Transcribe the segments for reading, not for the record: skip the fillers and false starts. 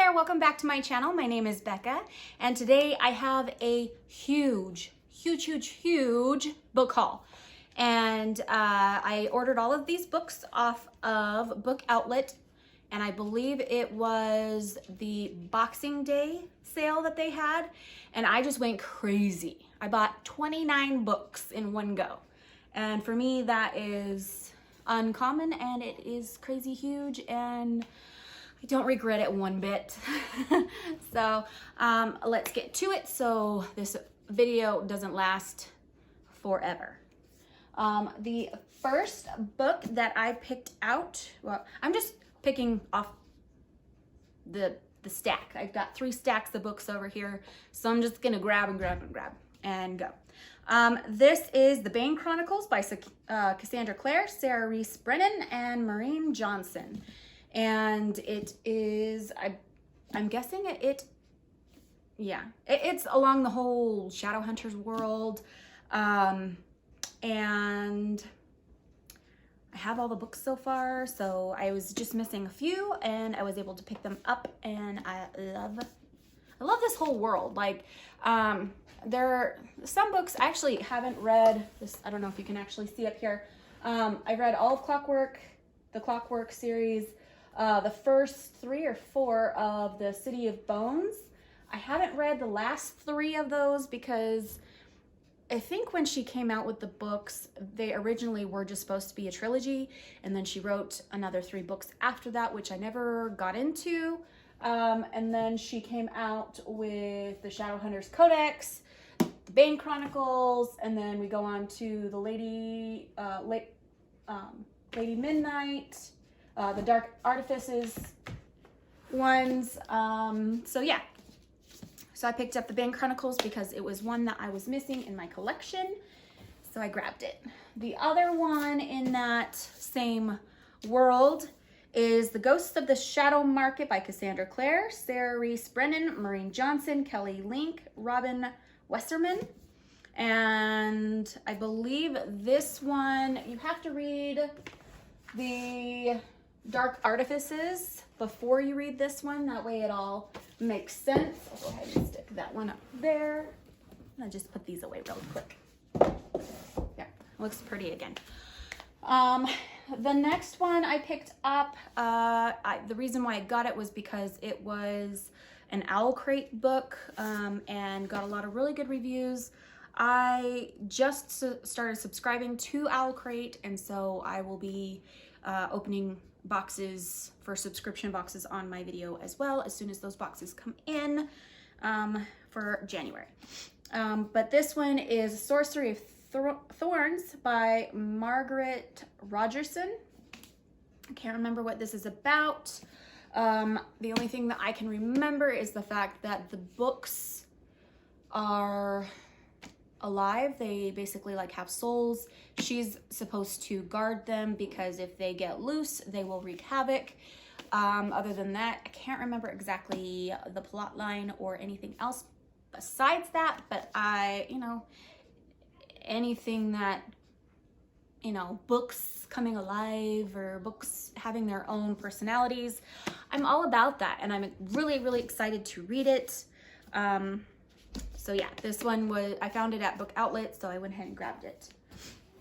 there, welcome back to my channel. My name is Becca, and today I have a huge book haul. And I ordered all of these books off of Bookoutlet, and I believe it was the Boxing Day sale that they had, and I just went crazy. I bought 29 books in one go, and for me that is uncommon, and it is crazy huge, and I don't regret it one bit. So let's get to it so this video doesn't last forever. The first book that I picked out, well, I'm just picking off the stack. I've got 3 stacks of books over here, so I'm just gonna grab and go. This is The Bane Chronicles by Cassandra Clare, Sarah Reese Brennan, and Maureen Johnson. And it is, I'm guessing it's along the whole Shadowhunters world. And I have all the books so far, so I was just missing a few, and I was able to pick them up, and I love this whole world. Like, there are some books I actually haven't read. This, I don't know if you can actually see up here. I read all of the Clockwork series, the first 3 or 4 of the City of Bones. I haven't read the last 3 of those because I think when she came out with the books, they originally were just supposed to be a trilogy, and then she wrote another 3 books after that, which I never got into. And then she came out with the Shadowhunters Codex, the Bane Chronicles, and then we go on to the Lady Midnight, the Dark Artifices ones. So yeah. So I picked up the Bane Chronicles because it was one that I was missing in my collection, so I grabbed it. The other one in that same world is The Ghosts of the Shadow Market by Cassandra Clare, Sarah Reese Brennan, Maureen Johnson, Kelly Link, Robin Westerman. And I believe this one, you have to read the Dark Artifices before you read this one. That way it all makes sense. I'll go ahead and stick that one up there. I'll just put these away really quick. Yeah, looks pretty again. The next one I picked up, the reason why I got it was because it was an Owl Crate book, and got a lot of really good reviews. I just started subscribing to Owl Crate, and so I will be opening boxes for subscription boxes on my video as well as soon as those boxes come in for January. But this one is Sorcery of Thorns by Margaret Rogerson. I can't remember what this is about. The only thing that I can remember is the fact that the books are alive. They basically like have souls. She's supposed to guard them because if they get loose, they will wreak havoc. Other than that, I can't remember exactly the plot line or anything else besides that, but anything that, books coming alive or books having their own personalities, I'm all about that, and I'm really excited to read it. So yeah, this one I found it at Bookoutlet, so I went ahead and grabbed it.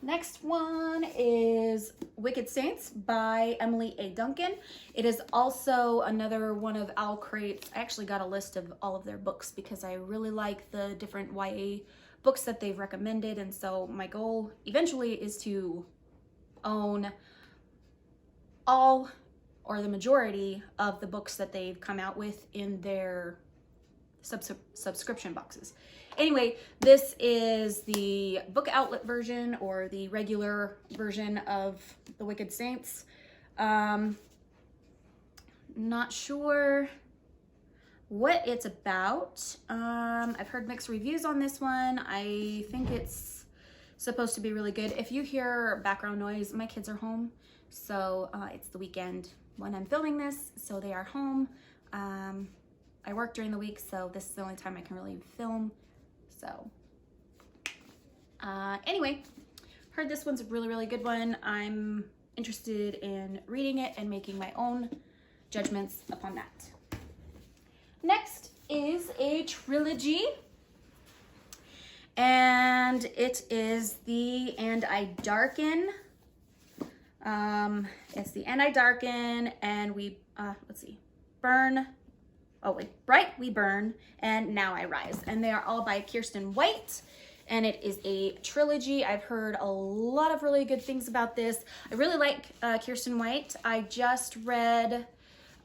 Next one is Wicked Saints by Emily A. Duncan. It is also another one of Owl Crate's. I actually got a list of all of their books because I really like the different YA books that they've recommended, and so my goal eventually is to own all or the majority of the books that they've come out with in their subscription boxes. Anyway, this is the Bookoutlet version or the regular version of the Wicked Saints. Not sure what it's about. I've heard mixed reviews on this one. I think it's supposed to be really good. If you hear background noise, my kids are home, so it's the weekend when I'm filming this, so they are home. I work during the week, so this is the only time I can really film. So anyway, heard this one's a really good one. I'm interested in reading it and making my own judgments upon that. Next is a trilogy, and it is the And I Darken. It's the And I Darken, and we, let's see, Burn, oh wait, Bright We Burn, and Now I Rise. And they are all by Kiersten White, and it is a trilogy. I've heard a lot of really good things about this. I really like Kiersten White. I just read,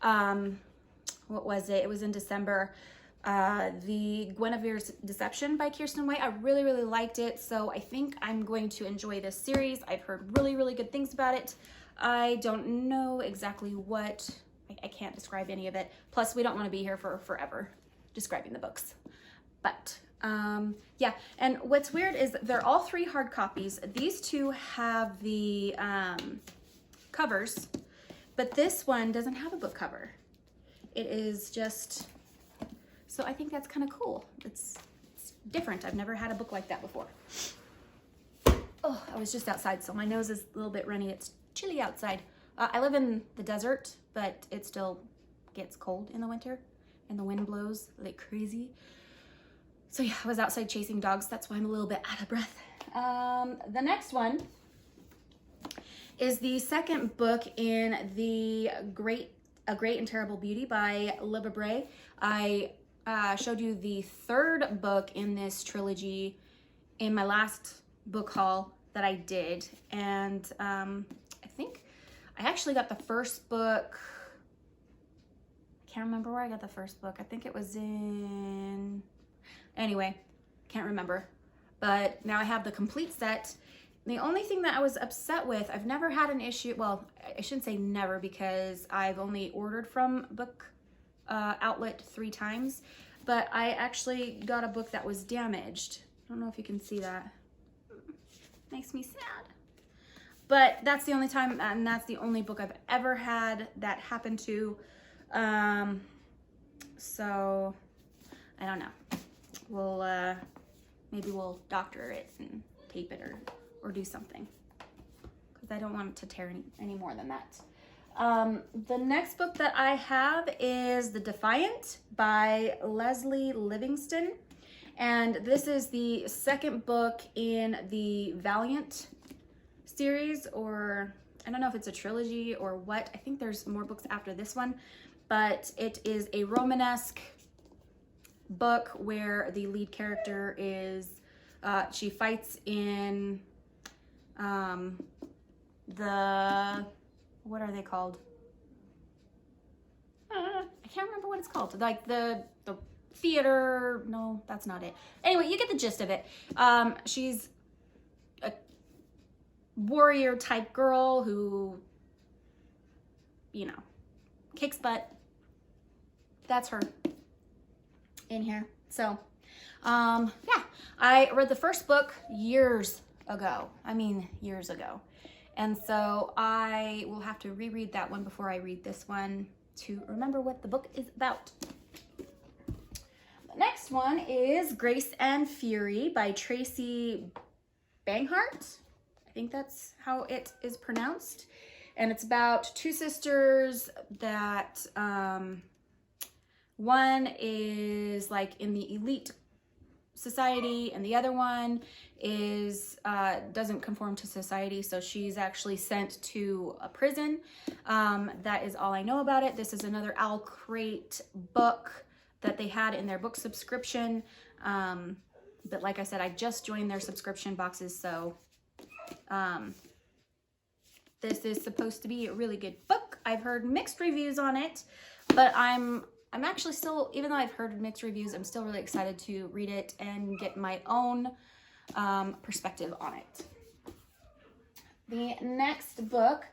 what was it? It was in December. The Guinevere's Deception by Kiersten White. I really, really liked it, so I think I'm going to enjoy this series. I've heard really, really good things about it. I don't know exactly what, I can't describe any of it. Plus, we don't want to be here for forever describing the books. But, yeah, and what's weird is they're all 3 hard copies. These 2 have the covers, but this one doesn't have a book cover. It is just... So I think that's kind of cool. It's different. I've never had a book like that before. Oh, I was just outside, so my nose is a little bit runny. It's chilly outside. I live in the desert, but it still gets cold in the winter, and the wind blows like crazy. So yeah, I was outside chasing dogs. That's why I'm a little bit out of breath. The next one is the second book in the A Great and Terrible Beauty by Libba Bray. I showed you the 3rd book in this trilogy in my last book haul that I did, and I think I actually got the first book. I can't remember where I got the first book. I think it was in, anyway, can't remember, but now I have the complete set. The only thing that I was upset with, I've never had an issue, well, I shouldn't say never, because I've only ordered from Bookoutlet 3 times, but I actually got a book that was damaged. I don't know if you can see that. Makes me sad. But that's the only time, and that's the only book I've ever had that happen to. So I don't know. We'll maybe we'll doctor it and tape it or do something, because I don't want it to tear any more than that. The next book that I have is The Defiant by Leslie Livingston. And this is the 2nd book in the Valiant series, or I don't know if it's a trilogy or what. I think there's more books after this one, but it is a Romanesque book where the lead character is, she fights in what are they called? I can't remember what it's called. Like the theater, no, that's not it. Anyway, you get the gist of it. She's a warrior type girl who, you know, kicks butt. That's her in here. So, yeah, I read the first book years ago. I mean, years ago. And so I will have to reread that one before I read this one to remember what the book is about. The next one is Grace and Fury by Tracy Banghart. I think that's how it is pronounced. And it's about 2 sisters that one is like in the elite society, and the other one is doesn't conform to society, so she's actually sent to a prison. That is all I know about it. This is another Owl Crate book that they had in their book subscription, but like I said, I just joined their subscription boxes, so this is supposed to be a really good book. I've heard mixed reviews on it, but I'm actually still, even though I've heard mixed reviews, I'm still really excited to read it and get my own perspective on it. The next book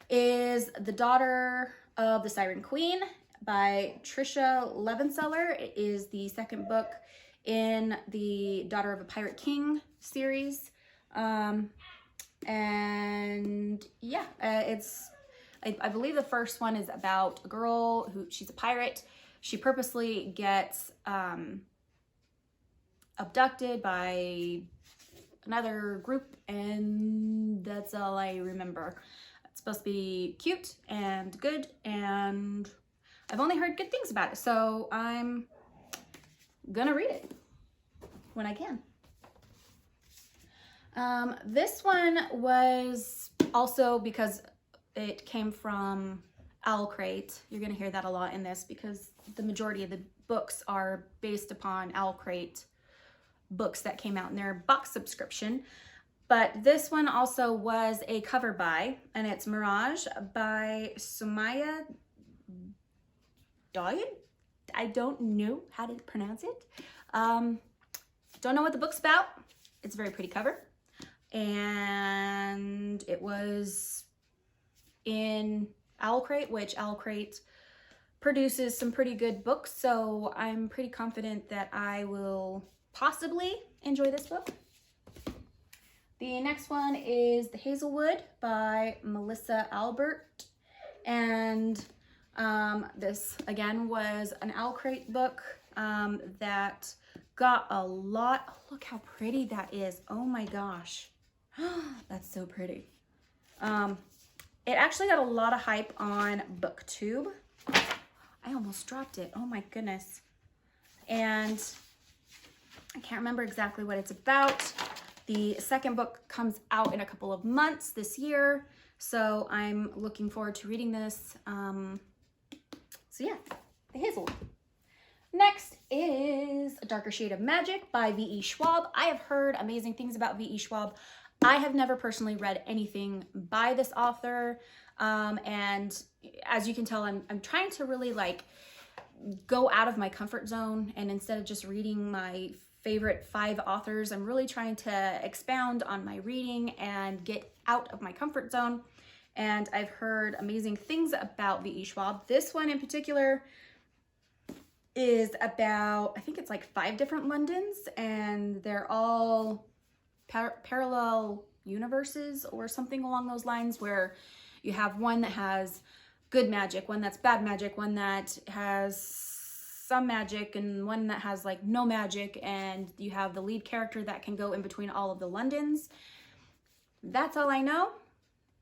is The Daughter of the Siren Queen by Tricia Levenseller. It is the 2nd book in the Daughter of a Pirate King series. And yeah, I believe the first one is about a girl who, she's a pirate. She purposely gets abducted by another group, and that's all I remember. It's supposed to be cute and good, and I've only heard good things about it, so I'm gonna read it when I can. This one was also because it came from Owl Crate. You're gonna hear that a lot in this because the majority of the books are based upon Owl Crate books that came out in their box subscription. But this one also was a cover by, and it's Mirage by Sumaya Doyen. I don't know how to pronounce it. Don't know what the book's about. It's a very pretty cover. And it was in Owl Crate, which Owl Crate produces some pretty good books. So I'm pretty confident that I will possibly enjoy this book. The next one is The Hazelwood by Melissa Albert. And this, again, was an Owl Crate book that got a lot. Oh, look how pretty that is. Oh my gosh. That's so pretty. It actually got a lot of hype on BookTube. I almost dropped it. Oh my goodness. And I can't remember exactly what it's about. The second book comes out in a couple of months this year, so I'm looking forward to reading this. So yeah, The Hazelwood. Next is A Darker Shade of Magic by V.E. Schwab. I have heard amazing things about V.E. Schwab. I have never personally read anything by this author, and as you can tell, I'm trying to really like go out of my comfort zone, and instead of just reading my favorite 5 authors, I'm really trying to expound on my reading and get out of my comfort zone. And I've heard amazing things about V.E. Schwab. This one in particular is about, I think it's like 5 different Londons, and they're all parallel universes or something along those lines, where you have one that has good magic, one that's bad magic, one that has some magic, and one that has like no magic, and you have the lead character that can go in between all of the Londons. That's all I know,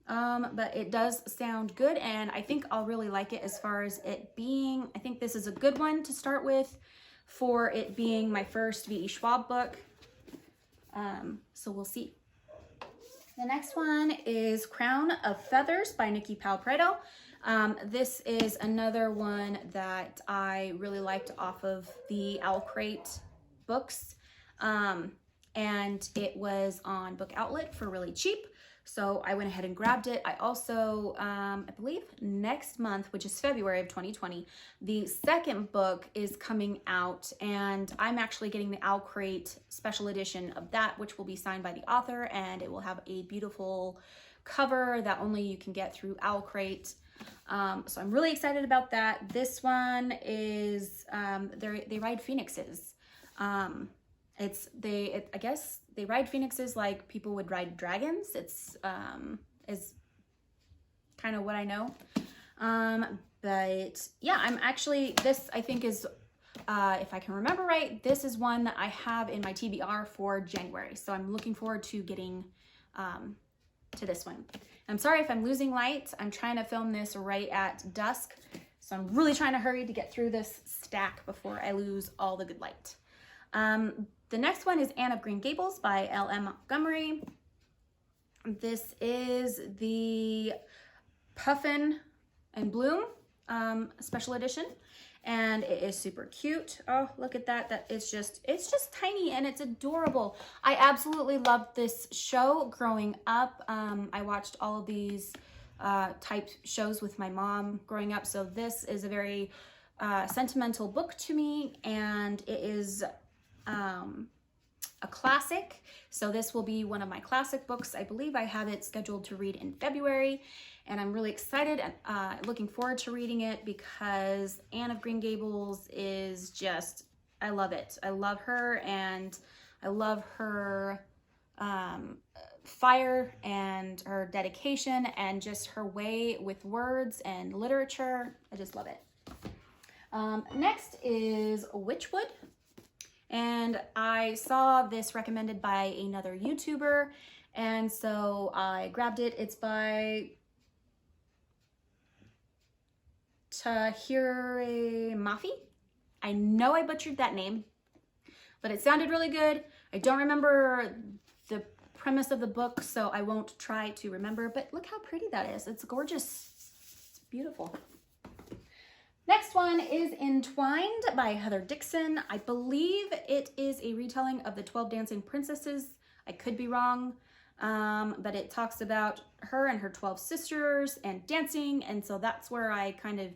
but it does sound good, and I think I'll really like it as far as it being, I think this is a good one to start with for it being my first V.E. Schwab book, so we'll see. The next one is Crown of Feathers by Nikki Palpredo. This is another one that I really liked off of the Owl Crate books, and it was on Bookoutlet for really cheap, so I went ahead and grabbed it. I also, I believe next month, which is February of 2020, the second book is coming out, and I'm actually getting the Owl Crate special edition of that, which will be signed by the author, and it will have a beautiful cover that only you can get through Owl Crate. So I'm really excited about that. This one is, they ride phoenixes. I guess they ride phoenixes like people would ride dragons. It's, is kind of what I know. But yeah, I'm actually, this I think is, if I can remember right, this is one that I have in my TBR for January. So I'm looking forward to getting, to this one. I'm sorry if I'm losing light. I'm trying to film this right at dusk, so I'm really trying to hurry to get through this stack before I lose all the good light. The next one is Anne of Green Gables by L.M. Montgomery. This is the Puffin and Bloom special edition, and it is super cute. Oh, look at that. It's just tiny and it's adorable. I absolutely loved this show growing up. I watched all of these type shows with my mom growing up, so this is a very sentimental book to me, and it is a classic. So this will be one of my classic books. I believe I have it scheduled to read in February, and I'm really excited and looking forward to reading it because Anne of Green Gables is just, I love it. I love her, and I love her fire and her dedication and just her way with words and literature. I just love it. Next is Witchwood. And I saw this recommended by another YouTuber, and so I grabbed it. It's by Tahiri Mafi. I know I butchered that name, but it sounded really good. I don't remember the premise of the book, so I won't try to remember, but look how pretty that is. It's gorgeous. It's beautiful. Next one is Entwined by Heather Dixon. I believe it is a retelling of the 12 Dancing Princesses. I could be wrong, but it talks about her and her 12 sisters and dancing, and so that's where I kind of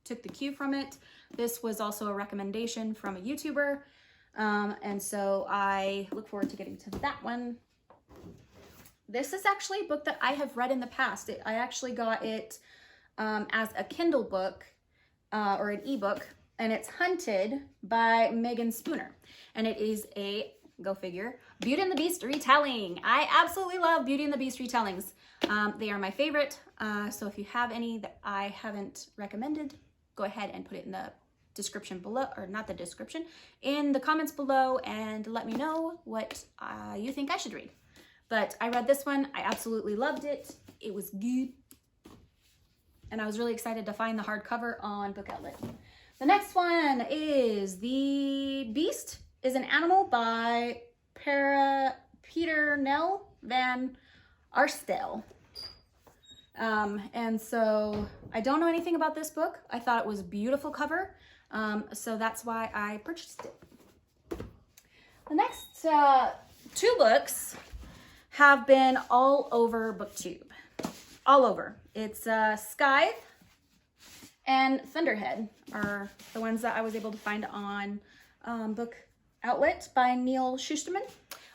took the cue from it. This was also a recommendation from a YouTuber, and so I look forward to getting to that one. This is actually a book that I have read in the past. I actually got it as a Kindle book or an ebook, and it's Hunted by Megan Spooner. And it is a, go figure, Beauty and the Beast retelling. I absolutely love Beauty and the Beast retellings. They are my favorite. So if you have any that I haven't recommended, go ahead and put it in the description below, or not the description, in the comments below, and let me know what you think I should read. But I read this one. I absolutely loved it. It was good. And I was really excited to find the hardcover on Bookoutlet. The next one is The Beast is an Animal by Peter Nell Van Arstel. And so I don't know anything about this book. I thought it was a beautiful cover. So that's why I purchased it. The next two books have been all over BookTube. All over. It's Scythe and Thunderhead are the ones that I was able to find on Bookoutlet by Neil Shusterman.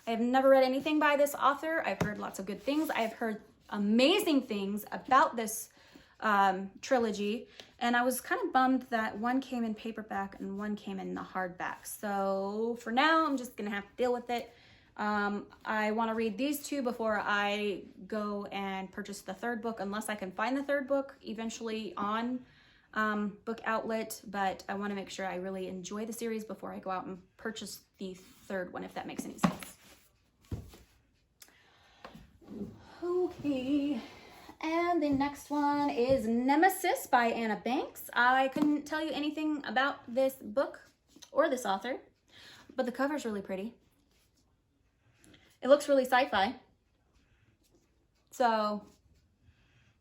I have never read anything by this author. I've heard lots of good things. I've heard amazing things about this trilogy, and I was kind of bummed that one came in paperback and one came in the hardback. So for now, I'm just gonna have to deal with it. I want to read these two before I go and purchase the third book, unless I can find the third book eventually on Bookoutlet, but I want to make sure I really enjoy the series before I go out and purchase the third one, if that makes any sense. Okay, and the next one is Nemesis by Anna Banks. I couldn't tell you anything about this book or this author, but the cover's really pretty. It looks really sci-fi. So,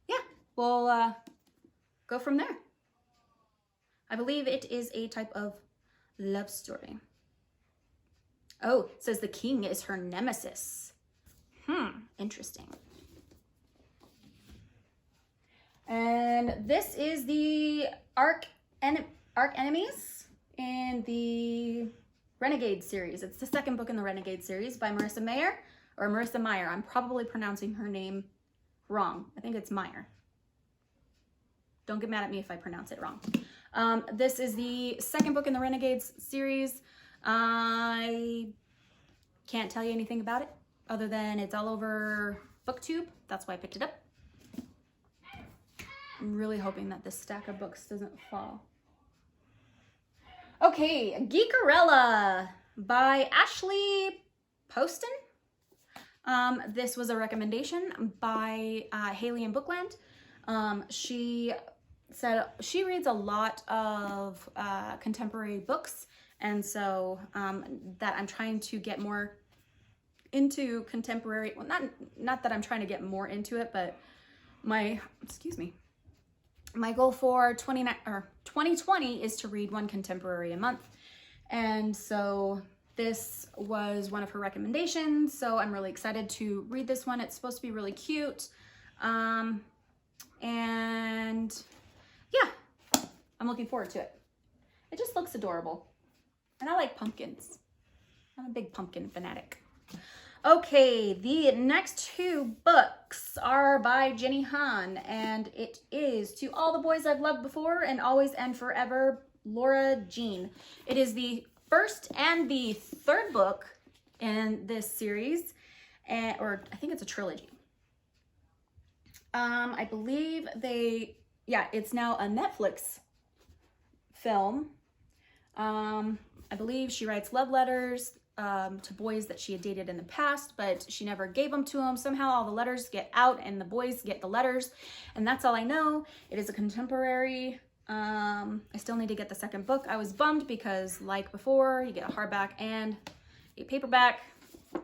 yeah, we'll go from there. I believe it is a type of love story. Oh, it says the king is her nemesis. Interesting. And this is the Arch Enemies in the Renegade series. It's the second book in the Renegade series by Marissa Meyer. I'm probably pronouncing her name wrong. I think it's Meyer. Don't get mad at me if I pronounce it wrong. This is the second book in the Renegades series. I can't tell you anything about it other than it's all over BookTube. That's why I picked it up. I'm really hoping that this stack of books doesn't fall. Okay, Geekerella by Ashley Poston. This was a recommendation by Haley in Bookland. She said she reads a lot of contemporary books, and so that I'm trying to get more into contemporary. Well, not that I'm trying to get more into it, but my goal for 2020 is to read one contemporary a month. And so this was one of her recommendations. So I'm really excited to read this one. It's supposed to be really cute. And yeah, I'm looking forward to it. It just looks adorable. And I like pumpkins. I'm a big pumpkin fanatic. Okay, the next two books are by Jenny Han, and it is To All the Boys I've Loved Before and Always and Forever, Laura Jean. It is the first and the third book in this series, or I think it's a trilogy. I believe it's now a Netflix film. I believe she writes love letters to boys that she had dated in the past, but she never gave them to him. Somehow all the letters get out and the boys get the letters, and that's all I know. It is a contemporary I still need to get the second book. I was bummed because like before, you get a hardback and a paperback,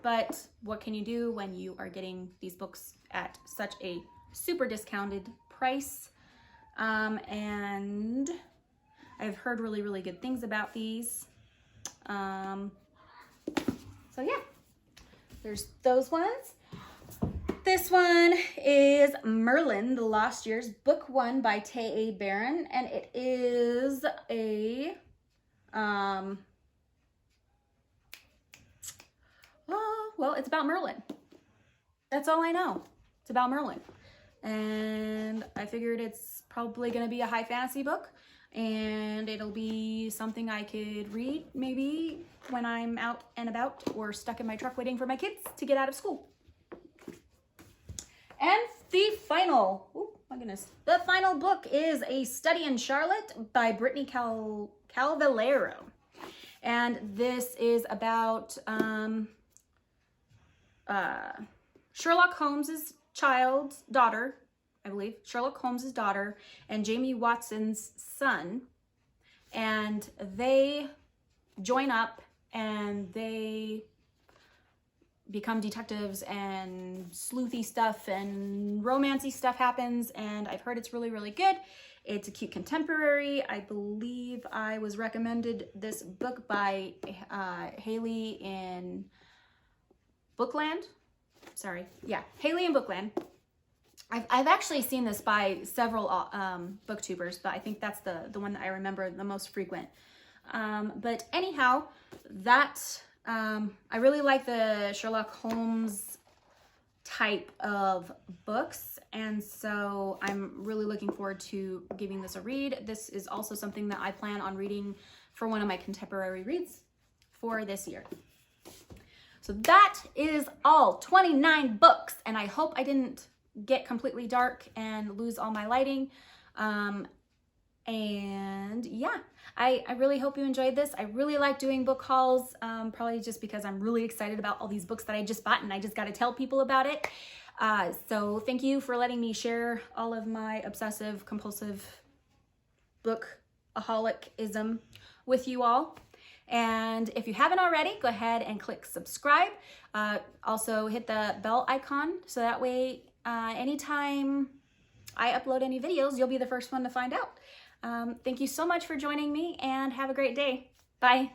but what can you do when you are getting these books at such a super discounted price? And I've heard really, really good things about these. So yeah, there's those ones. This one is Merlin, The Lost Years, Book 1 by Tay A. Barron, and it is a, well, it's about Merlin. That's all I know. It's about Merlin. And I figured it's probably going to be a high fantasy book, and it'll be something I could read maybe when I'm out and about or stuck in my truck waiting for my kids to get out of school. And the final, oh my goodness, the final book is A Study in Charlotte by Brittany Calvalero. And this is about Sherlock Holmes's daughter, I believe, Sherlock Holmes's daughter and Jamie Watson's son. And they join up and they become detectives, and sleuthy stuff and romancy stuff happens, and I've heard it's really, really good. It's a cute contemporary. I believe I was recommended this book by Haley in Bookland. Sorry, yeah, Haley in Bookland. I've actually seen this by several booktubers, but I think that's the one that I remember the most frequent. But anyhow, that I really like the Sherlock Holmes type of books, and so I'm really looking forward to giving this a read. This is also something that I plan on reading for one of my contemporary reads for this year. So that is all 29 books, and I hope I didn't get completely dark and lose all my lighting. And yeah, I really hope you enjoyed this. I really like doing book hauls, probably just because I'm really excited about all these books that I just bought and I just got to tell people about it. So thank you for letting me share all of my obsessive compulsive bookaholicism with you all. And if you haven't already, go ahead and click subscribe. Also hit the bell icon so that way anytime I upload any videos, you'll be the first one to find out. Thank you so much for joining me, and have a great day. Bye.